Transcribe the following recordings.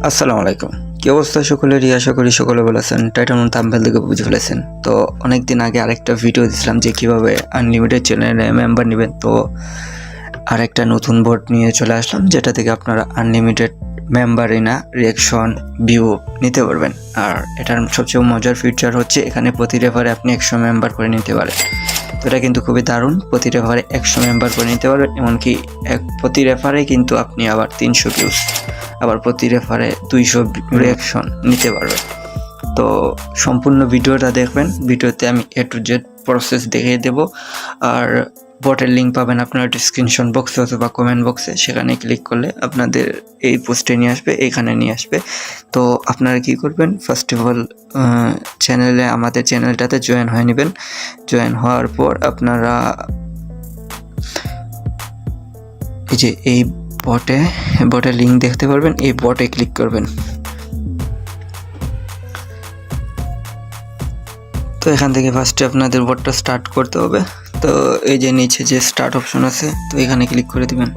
আসসালামু আলাইকুম। কি অবস্থা সকলের? আশা করি সকলে ভালো আছেন। টাইটেল থাম্বনেল দেখে বুঝে ফেলেছেন। তো অনেকদিন আগে আরেকটা ভিডিও দিয়েছিলাম যে কিভাবে আনলিমিটেড চ্যানেলে মেম্বার নেবেন। তো আরেকটা নতুন বোর্ড নিয়ে চলে আসলাম, যেটা থেকে আপনারা আনলিমিটেড মেম্বারই না, রিঅ্যাকশন, ভিউ নিতে পারবেন। আর এটার সবচেয়ে মজার ফিচার হচ্ছে এখানে প্রতি রেফারে আপনি 100 মেম্বার করে নিতে পারেন। তো এটা কিন্তু খুবই দারুণ। প্রতি রেফারে 100 মেম্বার করে নিতে পারবেন। এমনকি প্রতি রেফারে কিন্তু আপনি আবার 300 ভিউজ, আবার প্রতি রেফারে 200 রিঅ্যাকশন নিতে পারবেন। তো সম্পূর্ণ ভিডিওটা দেখবেন। ভিডিওতে আমি A to Z প্রসেস দেখিয়ে দেব। আর বটের লিঙ্ক পাবেন আপনারা ডিসক্রিপশন বক্সে অথবা কমেন্ট বক্সে। সেখানে ক্লিক করলে আপনাদের এই পোস্টে নিয়ে আসবে, এইখানে নিয়ে আসবে। তো আপনারা কি করবেন, ফার্স্ট অফ অল আমাদের চ্যানেলটাতে জয়েন হয়ে নেবেন। জয়েন হওয়ার পর আপনারা এই যে এই বটের লিঙ্ক দেখতে পারবেন, এই বটে ক্লিক করবেন। তো এখান থেকে ফার্স্টে আপনাদের বটটা স্টার্ট করতে হবে। তো এই যে নিচে যে স্টার্ট অপশন আছে, তো এখানে ক্লিক করে দিবেন।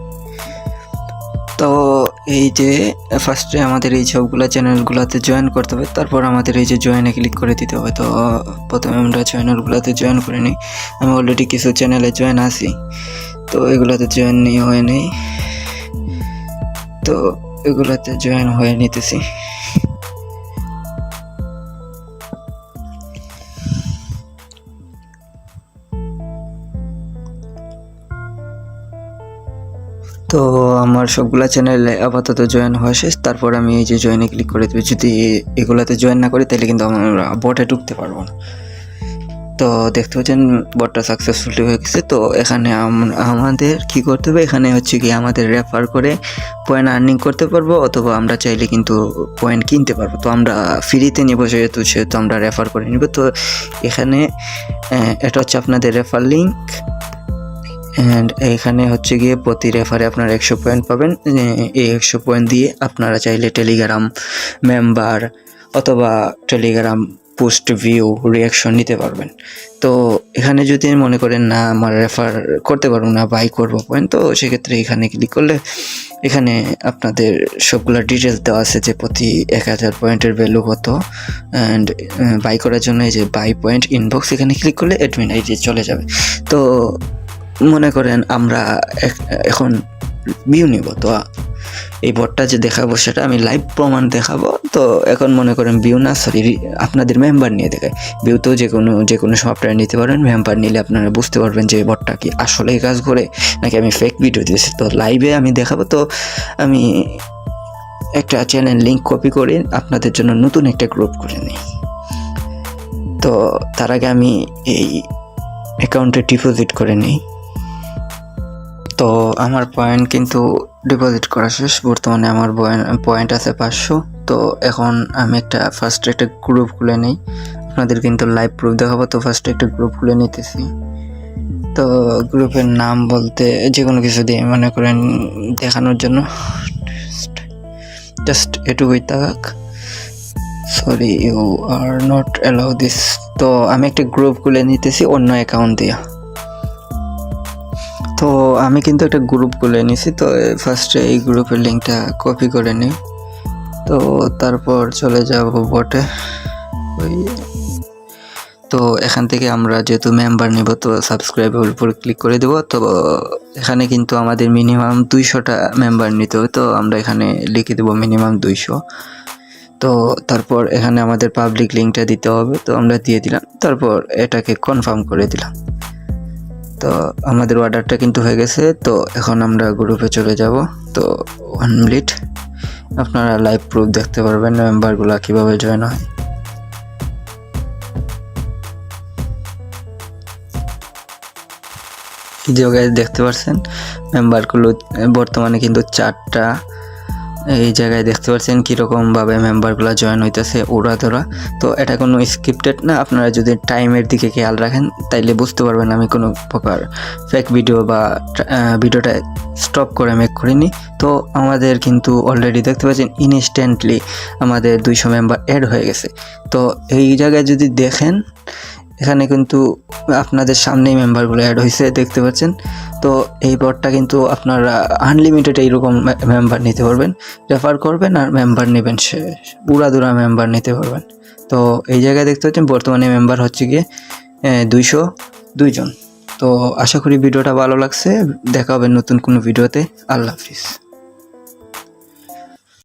তো এই যে ফার্স্টে আমাদের এই সবগুলো চ্যানেলগুলোতে জয়েন করতে হবে, তারপর আমাদের এই যে জয়েনে ক্লিক করে দিতে হবে। তো প্রথমে আমরা চ্যানেলগুলোতে জয়েন করে নিই। আমি অলরেডি কিছু চ্যানেলে জয়েন আছি, তো এগুলোতে জয়েন নিয়ে হয়ে নেই। তো এগুলোতে জয়েন হয়ে নিতেছি। তো আমার সবগুলা চ্যানেলে আপাতত জয়েন হওয়া শেষ। তারপর আমি এই যে জয়েনে ক্লিক করে দেবো। যদি এগুলাতে জয়েন না করি তাহলে কিন্তু আমরা বটে ঢুকতে পারবো না। তো দেখতে পাচ্ছেন বটটা সাকসেসফুলি হয়ে গেছে। তো এখানে আমাদের কি করতে হবে, এখানে হচ্ছে কি আমাদের রেফার করে পয়েন্ট আর্নিং করতে পারবো, অথবা আমরা চাইলে কিন্তু পয়েন্ট কিনতে পারবো। তো আমরা ফ্রিতে নিব, সেহেতু আমরা রেফার করে নিব। তো এখানে এটা হচ্ছে আপনাদের রেফার লিঙ্ক। অ্যান্ড এখানে হচ্ছে গিয়ে প্রতি রেফারে আপনারা 100 পয়েন্ট পাবেন। এই 100 পয়েন্ট দিয়ে আপনারা চাইলে টেলিগ্রাম মেম্বার অথবা টেলিগ্রাম পোস্ট ভিউ রিঅ্যাকশন নিতে পারবেন। তো এখানে যদি মনে করেন না আমার রেফার করতে পারবো না, বাই করবো পয়েন্ট, তো সেক্ষেত্রে এখানে ক্লিক করলে এখানে আপনাদের সবগুলো ডিটেলস দেওয়া আছে যে প্রতি 1000 পয়েন্টের ভ্যালু কত। অ্যান্ড বাই করার জন্য এই যে বাই পয়েন্ট ইনবক্স, এখানে ক্লিক করলে অ্যাডমিন আইডি চলে যাবে। তো মনে করেন আমরা এখন ভিউ নিব, তো এই বটটা যে দেখাবো সেটা আমি লাইভ প্রমাণ দেখাবো। তো এখন মনে করেন ভিউ না, সরি, আপনাদের মেম্বার নিয়ে দেখায়। ভিউ তো যে কোনো সফটওয়্যার নিতে পারেন, মেম্বার নিলে আপনারা বুঝতে পারবেন যে বটটা কি আসলেই কাজ করে নাকি আমি ফেক ভিডিও দিয়েছি। তো লাইভে আমি দেখাবো। তো আমি একটা চ্যানেল লিঙ্ক কপি করে আপনাদের জন্য নতুন একটা গ্রুপ করে নিই। তো তার আগে আমি এই অ্যাকাউন্টে ডিপোজিট করে নিই। তো আমার পয়েন্ট কিন্তু ডিপোজিট করা শেষ। বর্তমানে আমার পয়েন্ট আছে 500। তো এখন আমি ফার্স্টে একটা গ্রুপ খুলে নিই। আপনাদের কিন্তু লাইভ প্রুফ দেখাবো। তো ফার্স্টে একটা গ্রুপ খুলে নিতেছি। তো গ্রুপের নাম বলতে যে কোনো কিছু দিয়ে মনে করেন দেখানোর জন্য জাস্ট এটুকুই থাক। Sorry, you are not allow this. তো আমি একটা গ্রুপ খুলে নিতেছি অন্য অ্যাকাউন্ট দিয়ে। তো আমি কিন্তু একটা গ্রুপ খুলে নিছি। তো ফার্স্টে এই গ্রুপের লিঙ্কটা কপি করে নিই। তো তারপর চলে যাব বটে। তো এখান থেকে আমরা যেহেতু মেম্বার নেব, তো সাবস্ক্রাইবের উপর ক্লিক করে দেব। তো এখানে কিন্তু আমাদের মিনিমাম 200টা মেম্বার নিতে হবে। তো আমরা এখানে লিখে দেব মিনিমাম 200। তো তারপর এখানে আমাদের পাবলিক লিঙ্কটা দিতে হবে। তো আমরা দিয়ে দিলাম, তারপর এটাকে কনফার্ম করে দিলাম। তো আমাদের অর্ডারটা কিন্তু হয়ে গেছে। তো এখন আমরা গ্রুপে চলে যাব। তো 1 মিনিট, আপনারা লাইভ প্রুফ দেখতে পারবেন মেম্বারগুলো কীভাবে জয়েন হয়। এই জায়গায় দেখতে পাচ্ছেন মেম্বারগুলো বর্তমানে কিন্তু 4টা। এই জায়গায় দেখতে পাচ্ছেন কীরকমভাবে মেম্বারগুলো জয়েন হইতেছে ওরা ধরা। তো এটা কোনো স্ক্রিপ্টেড না। আপনারা যদি টাইমের দিকে খেয়াল রাখেন তাইলে বুঝতে পারবেন আমি কোনো প্রকার ফেক ভিডিও বা ভিডিওটা স্টপ করে মেক করিনি। তো আমাদের কিন্তু অলরেডি দেখতে পাচ্ছেন ইনস্ট্যান্টলি আমাদের 200 মেম্বার অ্যাড হয়ে গেছে। তো এই জায়গায় যদি দেখেন এখানে কিন্তু আপনাদের সামনেই মেম্বারগুলো অ্যাড হয়েছে দেখতে পাচ্ছেন। তো এই বটটা কিন্তু আপনারা আনলিমিটেড এইরকম মেম্বার নিতে পারবেন, রেফার করবেন আর মেম্বার নেবেন, পুরাদুরা মেম্বার নিতে পারবেন। তো এই জায়গায় দেখতে পাচ্ছেন বর্তমানে মেম্বার হচ্ছে গিয়ে 202 জন। তো আশা করি ভিডিওটা ভালো লাগছে, দেখা হবে নতুন কোনো ভিডিওতে। আল্লাহ হাফিজ।